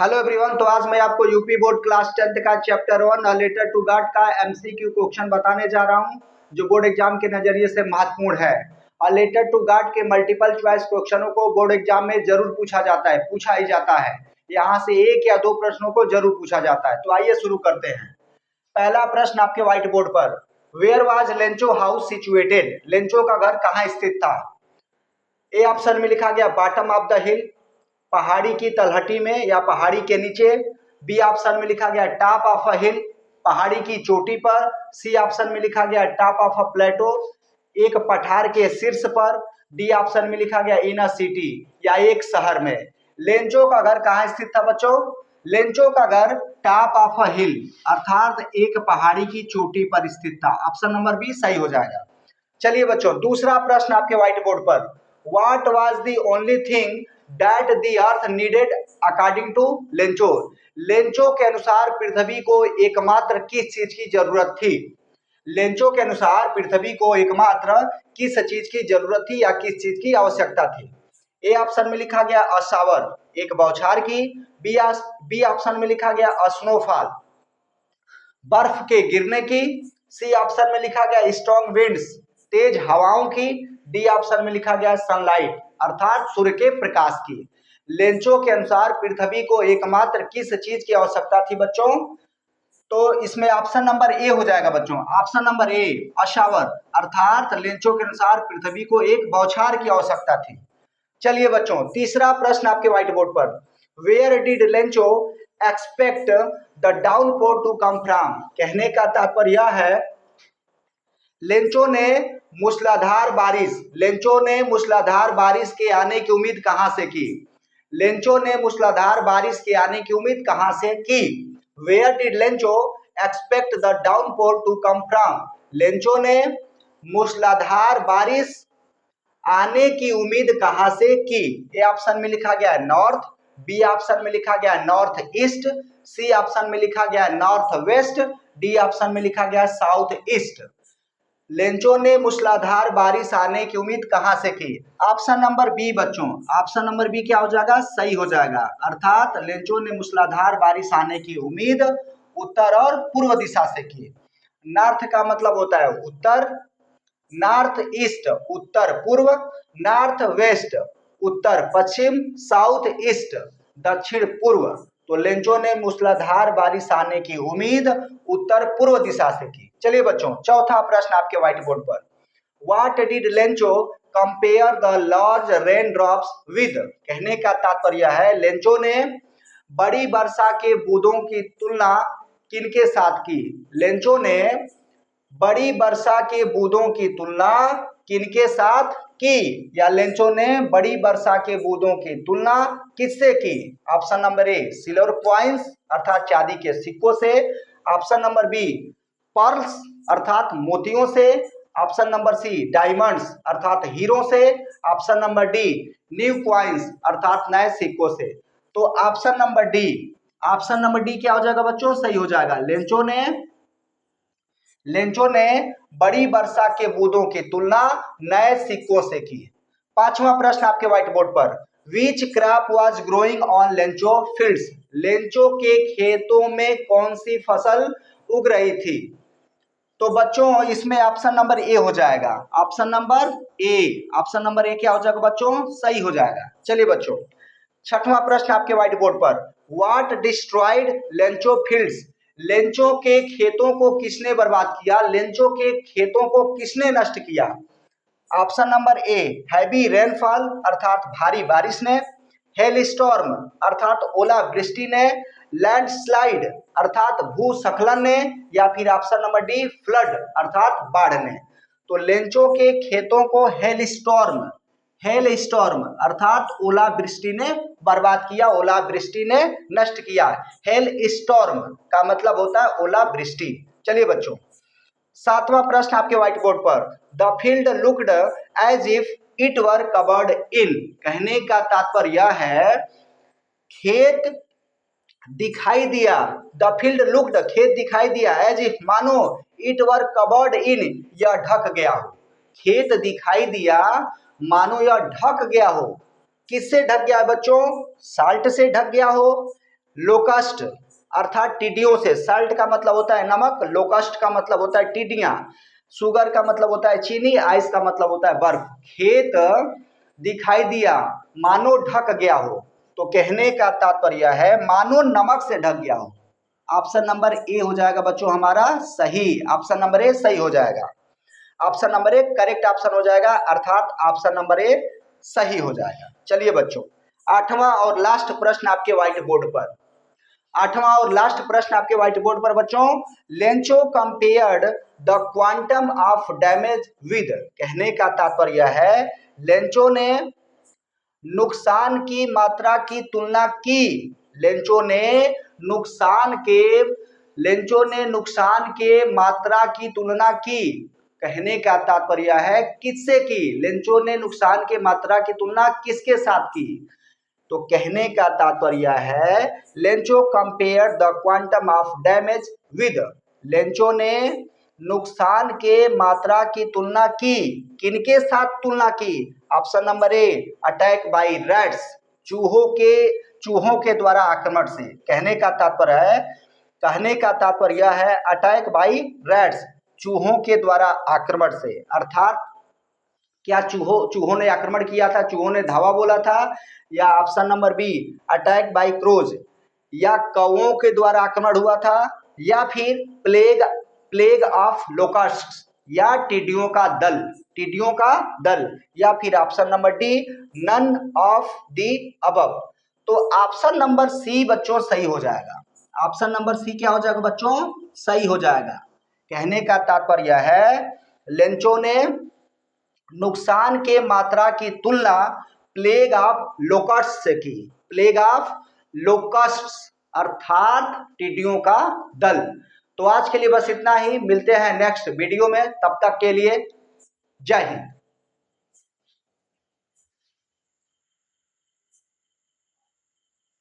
Hello everyone. तो आज मैं आपको यूपी बोर्ड क्लास 10th का चैप्टर 1 लेटर टू गॉड का एमसीक्यू क्वेश्चन बताने जा रहा हूं, जो बोर्ड एग्जाम के नजरिए से महत्वपूर्ण है। और लेटर टू गॉड के मल्टीपल चॉइस क्वेश्चनों को बोर्ड एग्जाम में जरूर पूछा जाता है, पूछा ही जाता है। यहाँ से एक या दो प्रश्नों को जरूर पूछा जाता है। तो आइए शुरू करते हैं। पहला प्रश्न आपके व्हाइट बोर्ड पर, where was Lencho house situated? Lencho का घर कहाँ स्थित था? ए ऑप्शन में लिखा गया बॉटम ऑफ द हिल, पहाड़ी की तलहटी में या पहाड़ी के नीचे। बी ऑप्शन में लिखा गया टॉप ऑफ अ हिल, पहाड़ी की चोटी पर। सी ऑप्शन में लिखा गया टॉप ऑफ अ प्लेटो, एक पठार के शीर्ष पर। डी ऑप्शन में लिखा गया इन अ सिटी, या एक शहर में। लेंचो का घर कहाँ स्थित था बच्चों? लेंचो का घर टॉप ऑफ अ हिल अर्थात एक पहाड़ी की चोटी पर स्थित था। ऑप्शन नंबर बी सही हो जाएगा। चलिए बच्चों, दूसरा प्रश्न आपके व्हाइट बोर्ड पर, what was the only thing that the earth needed according to Lencho? Lencho के अनुसार पृथ्वी को एकमात्र किस चीज की जरूरत थी? लेंचो के अनुसार पृथ्वी को एकमात्र किस चीज की जरूरत थी या किस चीज की आवश्यकता थी? ए ऑप्शन में लिखा गया अशावर, एक बौछार की। बी ऑप्शन में लिखा गया स्नोफॉल, बर्फ के गिरने की। सी ऑप्शन में लिखा गया स्ट्रॉन्ग विंड्स, तेज हवाओं की। डी ऑप्शन में लिखा गया सनलाइट अर्थात सूर्य के प्रकाश की। लेंचो के अनुसार पृथ्वी को एकमात्र किस चीज की आवश्यकता थी बच्चों? तो इसमें ऑप्शन नंबर ए हो जाएगा बच्चों। ऑप्शन नंबर ए अशावर अर्थात लेंचो के अनुसार पृथ्वी को एक बौछार की आवश्यकता थी। चलिए बच्चों, तीसरा प्रश्न आपके व्हाइट बोर्ड पर, where did Lencho expect the downpour to come from? कहने का तात्पर्य यह है, लेंचो ने मूसलाधार बारिश के आने की उम्मीद कहां से की? लेंचो ने मूसलाधार बारिश के आने की उम्मीद कहां से की? Where did Lencho expect the downpour to come from? Lencho ने मूसलाधार बारिश आने की उम्मीद कहां से की? ए ऑप्शन में लिखा गया नॉर्थ, बी ऑप्शन में लिखा गया नॉर्थ ईस्ट, सी ऑप्शन में लिखा गया नॉर्थ वेस्ट, डी ऑप्शन में लिखा गया साउथ ईस्ट। लेंचो ने मूसलाधार बारिश आने की उम्मीद कहां से की? ऑप्शन नंबर बी बच्चों। ऑप्शन नंबर बी क्या हो जाएगा? सही हो जाएगा। अर्थात लेंचो ने मूसलाधार बारिश आने की उम्मीद उत्तर और पूर्व दिशा से की। नॉर्थ का मतलब होता है उत्तर, नॉर्थ ईस्ट उत्तर पूर्व, नॉर्थ वेस्ट उत्तर पश्चिम, साउथ ईस्ट दक्षिण पूर्व। तो लेंचो ने मूसलाधार बारिश आने की उम्मीद उत्तर पूर्व दिशा से की। चलिए बच्चों, चौथा प्रश्न आपके व्हाइट बोर्ड पर, what did Lencho compare the large rain drops with? कहने का तात्पर्य है, लेंचो ने बड़ी वर्षा के बूंदों की तुलना किनके साथ की? लेंचो ने बड़ी वर्षा के बूंदों की तुलना किनके साथ की, या लेंचो ने बड़ी वर्षा के बूंदों की तुलना किससे की? Option number A silver coins अर्थात चांदी के सिक्कों से। ऑप्शन नंबर बी पर्ल्स अर्थात मोतियों से। ऑप्शन नंबर सी डायमंड्स अर्थात हीरो से। Option number D new coins अर्थात नए सिक्कों से। तो ऑप्शन नंबर डी क्या हो जाएगा बच्चों? सही हो जाएगा। लेंचो ने बड़ी वर्षा के बूंदों की तुलना नए सिक्कों से की। पांचवा प्रश्न आपके व्हाइट बोर्ड पर, which crop was growing on Lencho fields? Lencho के खेतों में कौन सी फसल उग रही थी? तो बच्चों इसमें ऑप्शन नंबर ए हो जाएगा। ऑप्शन नंबर ए क्या हो जाएगा बच्चों? सही हो जाएगा। चलिए बच्चों, छठवां प्रश्न आपके व्हाइट बोर्ड पर, what destroyed Lencho fields? Lencho के खेतों को किसने बर्बाद किया? लेंचो के खेतों को किसने नष्ट किया? Option number a heavy rainfall अर्थात भारी बारिश ने, हेल स्टॉर्म अर्थात ओला वृष्टि ने, लैंडस्लाइड अर्थात भूस्खलन ने, या फिर ऑप्शन नंबर डी फ्लड अर्थात बाढ़ ने। तो लेंचो के खेतों को हेल स्टॉर्म अर्थात ओला वृष्टि ने बर्बाद किया, ओला वृष्टि ने नष्ट किया। हेल स्टॉर्म का मतलब होता है ओला वृष्टि। चलिए बच्चों, सातवां प्रश्न आपके व्हाइट बोर्ड पर, the field looked as if it were covered in? कहने का तात्पर्य है, खेत दिखाई दिया, द फील्ड लुक्ड खेत दिखाई दिया, एज इफ मानो, इट वर कवर्ड इन यह ढक गया हो। खेत दिखाई दिया मानो यह ढक गया हो। किससे ढक गया है बच्चों? साल्ट से ढक गया हो, लोकस्ट अर्थात टिड्डियों से। सल्ट का मतलब होता है नमक, लोकस्ट का मतलब होता है टिड्डियां, शुगर का मतलब होता है चीनी, आइस का मतलब होता है बर्फ। खेत दिखाई दिया मानो ढक गया हो, तो कहने का तात्पर्य है मानो नमक से ढक गया हो। ऑप्शन नंबर ए हो जाएगा बच्चों हमारा सही, ऑप्शन नंबर ए सही हो जाएगा। Option number A correct option हो जाएगा, अर्थात ऑप्शन नंबर ए सही हो जाएगा। चलिए बच्चों, आठवां और लास्ट प्रश्न आपके व्हाइट बोर्ड पर। आठवां और लास्ट प्रश्न आपके व्हाइट बोर्ड पर बच्चों, Lencho compared the quantum of damage with. कहने का तात्पर्य है लेंचो ने नुकसान की मात्रा की तुलना की। लेंचो ने नुकसान के मात्रा की तुलना की। कहने का तात्पर्य है किससे की? लेंचो ने नुकसान के मात्रा की तुलना किसके साथ की? तो कहने का तात्पर्य है Lencho compare the quantum of damage with. Lencho ने नुकसान के मात्रा की तुलना की। किनके साथ तुलना की? Option number A attack by rats, चूहों के द्वारा आक्रमण से। कहने का तात्पर्य है अटैक बाय रैट्स, चूहों के द्वारा आक्रमण से। अर्थात क्या चूहों ने आक्रमण किया था, चूहों ने धावा बोला था, या option number B attack by crows, या कौओं के द्वारा आक्रमण हुआ था, या फिर प्लेग ऑफ लोकस्ट, या टिड्डियों का दल, या फिर option number D none of the above. तो ऑप्शन नंबर सी बच्चों सही हो जाएगा। ऑप्शन नंबर सी क्या हो जाएगा बच्चों? सही हो जाएगा। कहने का तात्पर्य है लेंचो ने नुकसान के मात्रा की तुलना प्लेग ऑफ लोकस्ट से की। प्लेग ऑफ लोकस्ट अर्थात टिड्डियों का दल। तो आज के लिए बस इतना ही, मिलते हैं नेक्स्ट वीडियो में, तब तक के लिए जय हिंद।